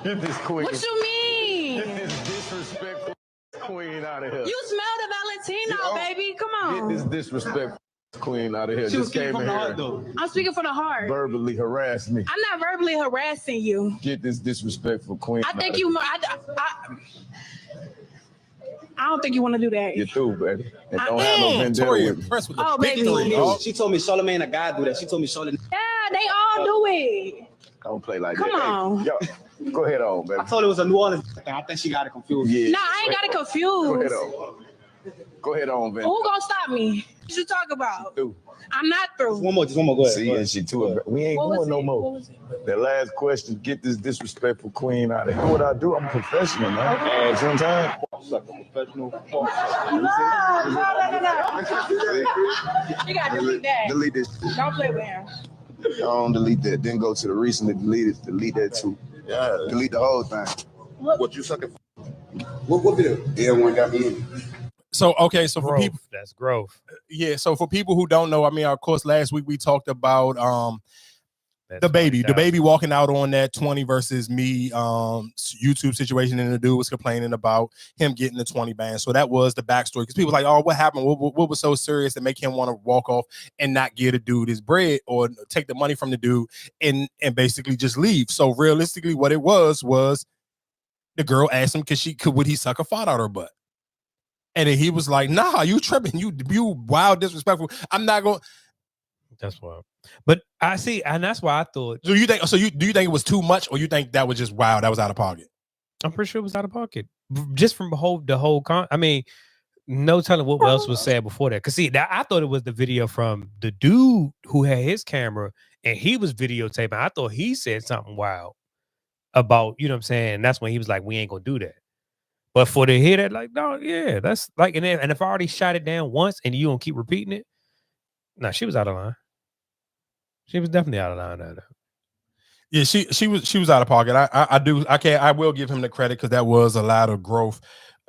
Get this queen. What you mean? Get this disrespectful queen out of here. You smell the Valentino, baby. Come on. Get this disrespectful queen out of here. She was Just came in here. I'm speaking from the heart. Verbally harass me. I'm not verbally harassing you. Get this disrespectful queen. I think you. I don't think you want to do that. You're through, baby. And don't have no vendetta with me. Oh, baby. She told me Charlamagne a guy do that. She told me Charlamagne. Yeah, they all do it. Don't play like Come that. on. Hey, yo, go ahead on, baby. I told her it was a New Orleans thing. I think she got it confused. Yeah. Nah, I ain't got it Go confused. ahead on. Go ahead on, baby. Who gonna stop me? What you talk about? Through. I'm not through. Just one more, Go ahead. See, and she too. We ain't going no more. The last question, get this disrespectful queen out of here. What I do, I'm a professional, man. Okay. Sometimes. Like a professional. No. You gotta delete that. Delete this. Don't play with him. Don't delete that. Then go to the recently deleted. Delete that too. Yeah. Delete the whole thing. What you sucking for? What video? Everyone got me in. So okay, so growth. For people, that's growth. Yeah, so for people who don't know, I mean, of course, last week we talked about DaBaby walking out on that 20 versus me YouTube situation, and the dude was complaining about him getting the 20 ban. So that was the backstory, because people were like, oh, what happened? What was so serious that make him want to walk off and not give the dude his bread or take the money from the dude and basically just leave? So realistically, what it was the girl asked him would he suck a fart out her butt? And then he was like, nah, you tripping. You wild, disrespectful. I'm not going. That's wild. But I see, and that's why I thought. So do you think it was too much, or you think that was just wild? That was out of pocket? I'm pretty sure it was out of pocket. Just from the whole I mean, no telling what else was said before that. Because see, I thought it was the video from the dude who had his camera and he was videotaping. I thought he said something wild about, you know what I'm saying? And that's when he was like, we ain't gonna do that. But for to hear that, like, no, yeah, that's like, and if I already shot it down once and you don't keep repeating it, nah, she was out of line. She was definitely out of line. Yeah, she was out of pocket. I will give him the credit, because that was a lot of growth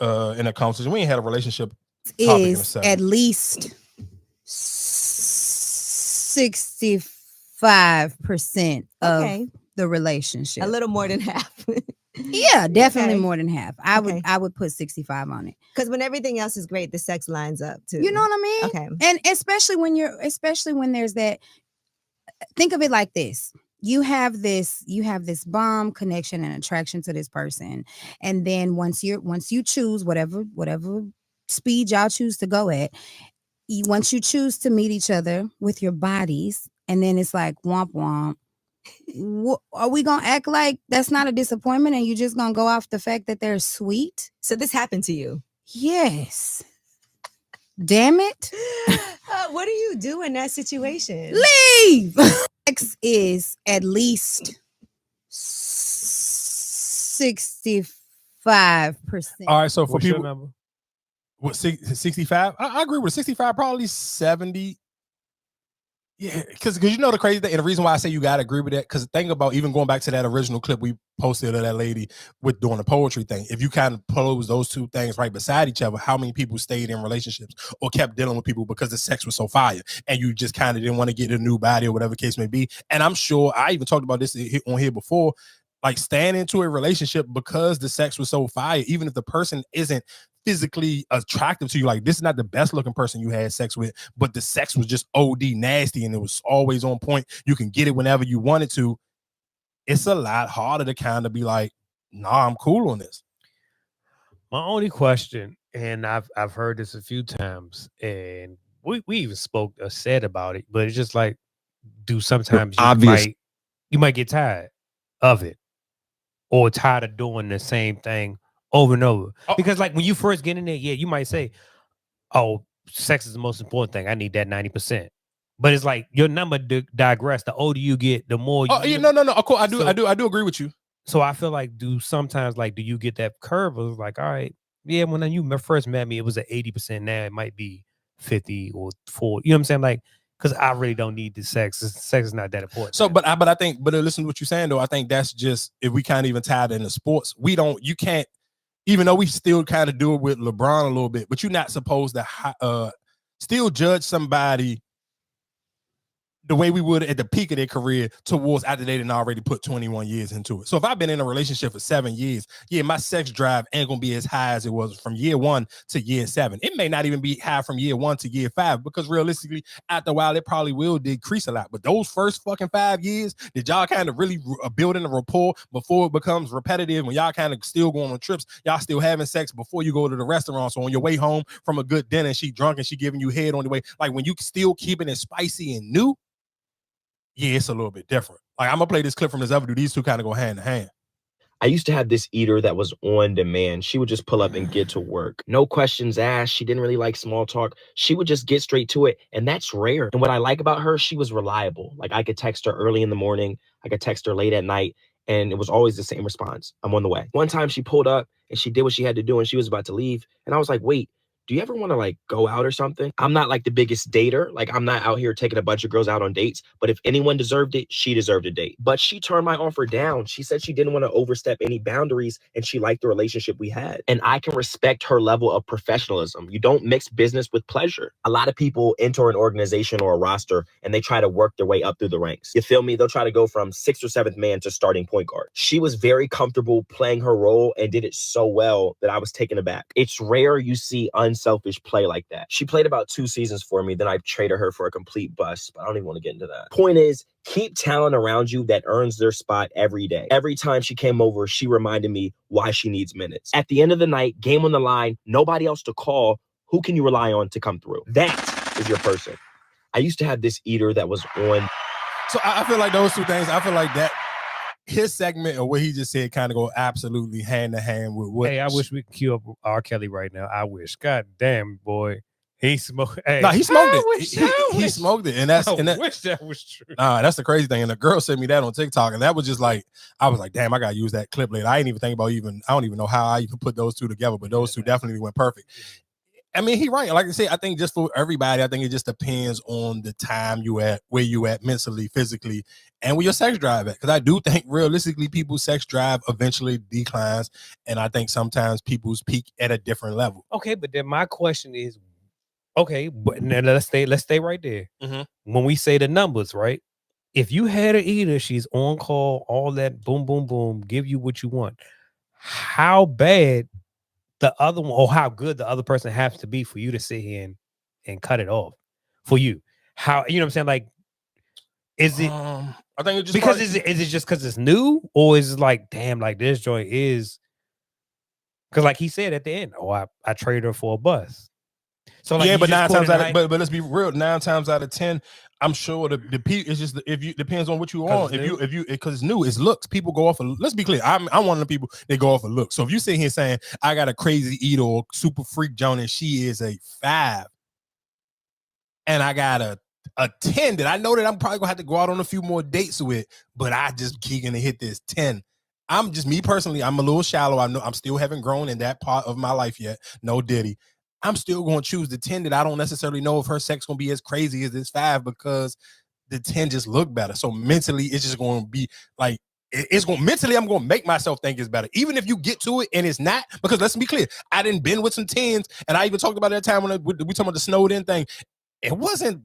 in a conversation. We ain't had a relationship is at least 65% of the relationship. A little more than half. Yeah, definitely more than half. I would put 65 on it. Because when everything else is great, the sex lines up too. You know what I mean? Okay. And especially when there's that, think of it like this. You have this bomb connection and attraction to this person. And then once you choose whatever speed y'all choose to go at, once you choose to meet each other with your bodies, and then it's like womp womp. Are we gonna act like that's not a disappointment and you just gonna go off the fact that they're sweet? So this happened to you? Yes. Damn it. What do you do in that situation? Leave. X is at least 65%. All right, so for people, what 65? I agree with 65, probably 70. Yeah, because you know the crazy thing, and the reason why I say you gotta agree with that, because think about even going back to that original clip we posted of that lady with doing the poetry thing. If you kind of pose those two things right beside each other, how many people stayed in relationships or kept dealing with people because the sex was so fire, and you just kind of didn't want to get a new body or whatever the case may be? And I'm sure I even talked about this on here before, like staying into a relationship because the sex was so fire, even if the person isn't physically attractive to you, like this is not the best looking person you had sex with, but the sex was just OD nasty and it was always on point. You can get it whenever you wanted to. It's a lot harder to kind of be like, nah, I'm cool on this. My only question, and I've heard this a few times, and we even spoke or said about it, but it's just like, do sometimes you might get tired of it or tired of doing the same thing over and over. Because like when you first get in there, yeah, you might say, oh, sex is the most important thing. I need that 90%. But it's like your number digress. The older you get, the more you no. Of course, I do agree with you. So I feel like do you get that curve of like, all right, yeah, when you first met me, it was at 80%. Now it might be 50 or 40. You know what I'm saying? Like, because I really don't need the sex. Sex is not that important. So, but listen to what you're saying though. I think that's just, if we can't even tie it into sports, you can't, even though we still kind of do it with LeBron a little bit, but you're not supposed to still judge somebody the way we would at the peak of their career towards after they didn't already put 21 years into it. So if I've been in a relationship for 7 years, yeah, my sex drive ain't gonna be as high as it was from year 1 to year 7. It may not even be high from year 1 to year 5 because realistically, after a while, it probably will decrease a lot. But those first fucking 5 years, did y'all kind of really building a rapport before it becomes repetitive? When y'all kind of still going on trips, y'all still having sex before you go to the restaurant. So on your way home from a good dinner, she drunk and she giving you head on the way. Like when you still keeping it spicy and new, yeah, it's a little bit different. Like I'm gonna play this clip from this other dude. These two kind of go hand in hand. I used to have this eater that was on demand. She would just pull up and get to work. No questions asked. She didn't really like small talk. She would just get straight to it. And that's rare. And what I like about her, she was reliable. Like I could text her early in the morning. I could text her late at night. And it was always the same response. I'm on the way. One time she pulled up and she did what she had to do and she was about to leave. And I was like, wait, do you ever want to like go out or something? I'm not like the biggest dater. Like I'm not out here taking a bunch of girls out on dates, but if anyone deserved it, she deserved a date. But she turned my offer down. She said she didn't want to overstep any boundaries and she liked the relationship we had. And I can respect her level of professionalism. You don't mix business with pleasure. A lot of people enter an organization or a roster and they try to work their way up through the ranks. You feel me? They'll try to go from 6th or 7th man to starting point guard. She was very comfortable playing her role and did it so well that I was taken aback. It's rare you see unselfish play like that. She played about 2 seasons for me, then I traded her for a complete bust, but I don't even want to get into that. Point is, keep talent around you that earns their spot every day. Every time she came over, she reminded me why she needs minutes. At the end of the night, game on the line, nobody else to call, who can you rely on to come through? That is your person. I used to have this eater that was on. So I feel like those two things, I feel like that his segment or what he just said kind of go absolutely hand to hand with what. Hey, I wish we could cue up R. Kelly right now. I wish. God damn, boy. He smoked. Hey, no, he smoked it. He smoked it. And that's I wish that was true. That's the crazy thing. And the girl sent me that on TikTok. And that was just like, I was like, damn, I gotta use that clip later. I didn't even think about I don't even know how I even put those two together, but those two definitely went perfect. I mean, he right. Like I said, I think just for everybody, I think it just depends on the time you at, where you at mentally, physically, and where your sex drive at. Because I do think realistically, people's sex drive eventually declines. And I think sometimes people's peak at a different level. Okay, but then my question is, okay, but now let's stay right there. When we say the numbers, right? If you had an eater, she's on call, all that boom, boom, boom, give you what you want. How bad the other one, or how good the other person has to be for you to sit here and cut it off for you? How, you know what I'm saying? Like, is it, I think it's just because is it just because it's new, or is it like, damn, like this joint is, because like he said at the end, I traded her for a bus. So like, yeah, but 9 times out of, but let's be real, 9 times out of 10, I'm sure the peak is just depends on what you want. If you because it's new, it's looks. People go off of, let's be clear, I'm one of the people that go off of looks. So if you sit here saying I got a crazy eater or super freak Joan and she is a 5, and I got a 10 that I know that I'm probably gonna have to go out on a few more dates with, but I just keep gonna hit this 10. I'm just, me personally, I'm a little shallow. I know I'm still haven't grown in that part of my life yet. No diddy. I'm still going to choose the 10 that I don't necessarily know if her sex going to be as crazy as this 5, because the 10 just look better. So mentally, it's just going to be like, mentally, I'm going to make myself think it's better. Even if you get to it and it's not, because let's be clear, I didn't been with some 10s, and I even talked about it at that time when we talking about the snowed in thing. It wasn't,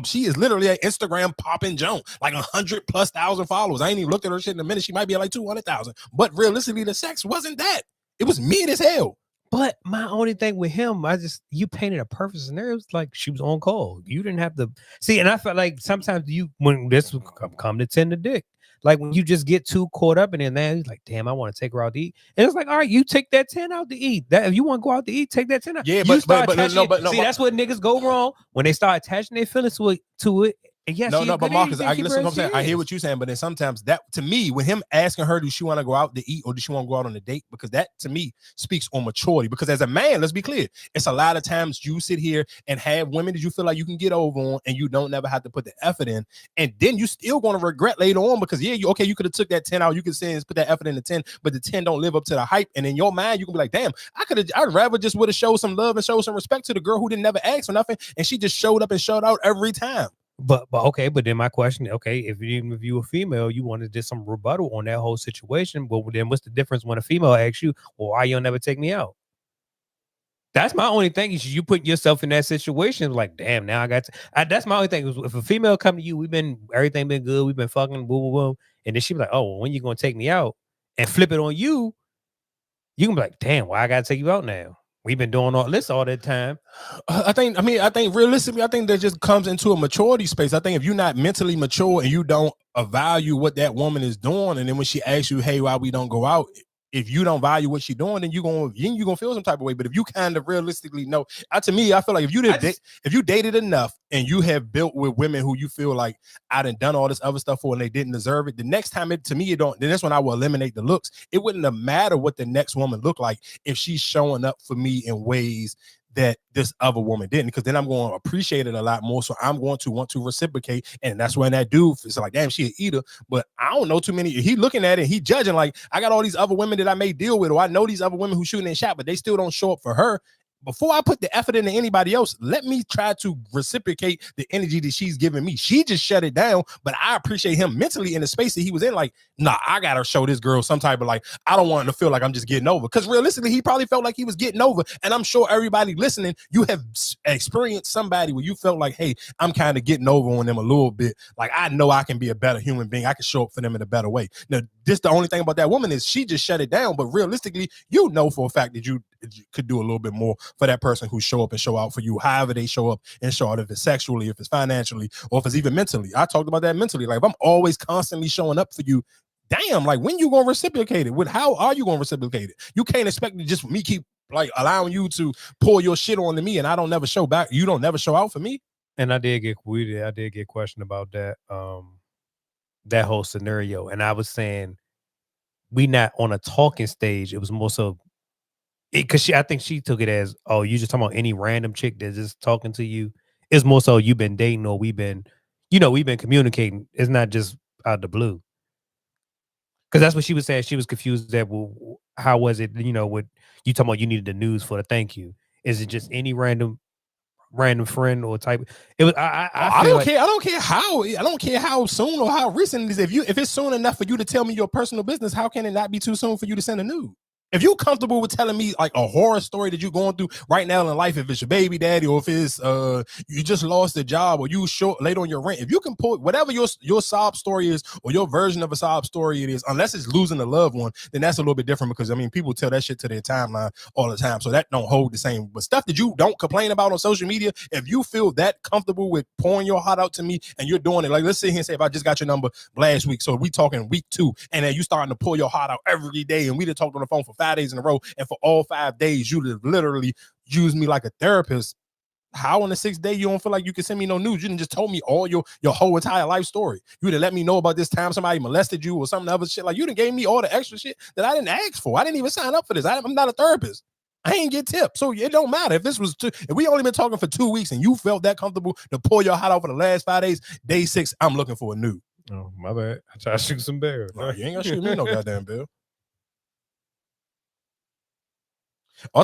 she is literally an Instagram popping Joan, like 100,000+ followers. I ain't even looked at her shit in a minute. She might be at like 200,000, but realistically, the sex wasn't that. It was mid as hell. But my only thing with him, you painted a perfect scenario. It's like she was on call. You didn't have to see. And I felt like sometimes when this would come to 10 to dick, like when you just get too caught up in it, man, he's like, damn, I want to take her out to eat. And it's like, all right, you take that 10 out to eat. That if you want to go out to eat, take that 10 out. Yeah, but see, that's what niggas go wrong when they start attaching their feelings to it. Yes, but Marcus, listen to what I'm saying. I hear what you're saying, but then sometimes that, to me, with him asking her, does she want to go out to eat or does she want to go out on a date? Because that, to me, speaks on maturity. Because as a man, let's be clear, it's a lot of times you sit here and have women that you feel like you can get over on, and you don't never have to put the effort in, and then you still going to regret later on because you could have took that 10 out, you could say put that effort in the 10, but the 10 don't live up to the hype, and in your mind you can be like, damn, I'd rather just would have showed some love and showed some respect to the girl who didn't never ask for nothing, and she just showed up and showed out every time. But okay, but then my question, okay, if you a female, you want to do some rebuttal on that whole situation, but then what's the difference when a female asks you, well, why you don't never take me out? That's my only thing is you put yourself in that situation. Like, damn, now I got to. That's my only thing. Is if a female come to you, everything been good. We've been fucking, boom, boom, boom. And then she be like, oh, well, when you gonna take me out? And flip it on you, you can be like, damn, why I gotta take you out now? We've been doing all this all that time. I think realistically, I think that just comes into a maturity space. I think if you're not mentally mature and you don't value what that woman is doing, and then when she asks you, hey, why we don't go out? If you don't value what she's doing, then you're gonna feel some type of way. But if you kind of realistically know, to me, I feel like if you dated enough and you have built with women who you feel like I done all this other stuff for and they didn't deserve it, the next time then that's when I will eliminate the looks. It wouldn't have mattered what the next woman looked like if she's showing up for me in ways that this other woman didn't, because then I'm going to appreciate it a lot more. So I'm going to want to reciprocate. And that's when that dude is like, damn, she an eater. But I don't know too many. He looking at it, he judging like, I got all these other women that I may deal with, or I know these other women who shooting in shot, but they still don't show up for her. Before I put the effort into anybody else, let me try to reciprocate the energy that she's giving me. She just shut it down, but I appreciate him mentally in the space that he was in. Like, nah, I gotta show this girl some type of like, I don't want her to feel like I'm just getting over. Because realistically, he probably felt like he was getting over. And I'm sure everybody listening, you have experienced somebody where you felt like, hey, I'm kind of getting over on them a little bit. Like, I know I can be a better human being. I can show up for them in a better way. Now, the only thing about that woman is she just shut it down. But realistically, you know for a fact that you could do a little bit more for that person who show up and show out for you, however they show up and show out, if it's sexually, if it's financially, or if it's even mentally. I talked about that mentally. Like, if I'm always constantly showing up for you, damn, like, when you gonna reciprocate it? How are you gonna reciprocate it? You can't expect to just me keep like allowing you to pour your shit onto me and I don't never show back. You don't never show out for me. And I did get questioned about that that whole scenario. And I was saying we not on a talking stage. It was more so because I think she took it as, oh, you just talking about any random chick that's just talking to you. It's more so you've been dating or we've been communicating. It's not just out of the blue. Because that's what she was saying. She was confused that, well, how was it, what you talking about you needed the news for the thank you? Is it just any random friend or type? It was I don't care. I don't care how soon or how recent it is. If it's soon enough for you to tell me your personal business, how can it not be too soon for you to send a nude? If you're comfortable with telling me like a horror story that you're going through right now in life, if it's your baby daddy or if it's you just lost a job or you short late on your rent, if you can pull whatever your sob story is or your version of a sob story it is, unless it's losing a loved one, then that's a little bit different, because I mean people tell that shit to their timeline all the time, so that don't hold the same. But stuff that you don't complain about on social media, if you feel that comfortable with pouring your heart out to me and you're doing it, like let's sit here and say if I just got your number last week, so we talking week 2, and then you starting to pour your heart out every day, and we done talked on the phone for 5 days in a row, and for all 5 days you literally use me like a therapist. How on the 6th day you don't feel like you can send me no news? You didn't just told me all your whole entire life story. You didn't let me know about this time somebody molested you or some other shit. Like, you done gave me all the extra shit that I didn't ask for. I didn't even sign up for this. I'm not a therapist. I ain't get tips, so it don't matter if if we only been talking for 2 weeks and you felt that comfortable to pour your heart out for the last 5 days. Day 6, I'm looking for a nude. Oh, my bad. I try to shoot some bears. No, you ain't gonna shoot me no goddamn bill.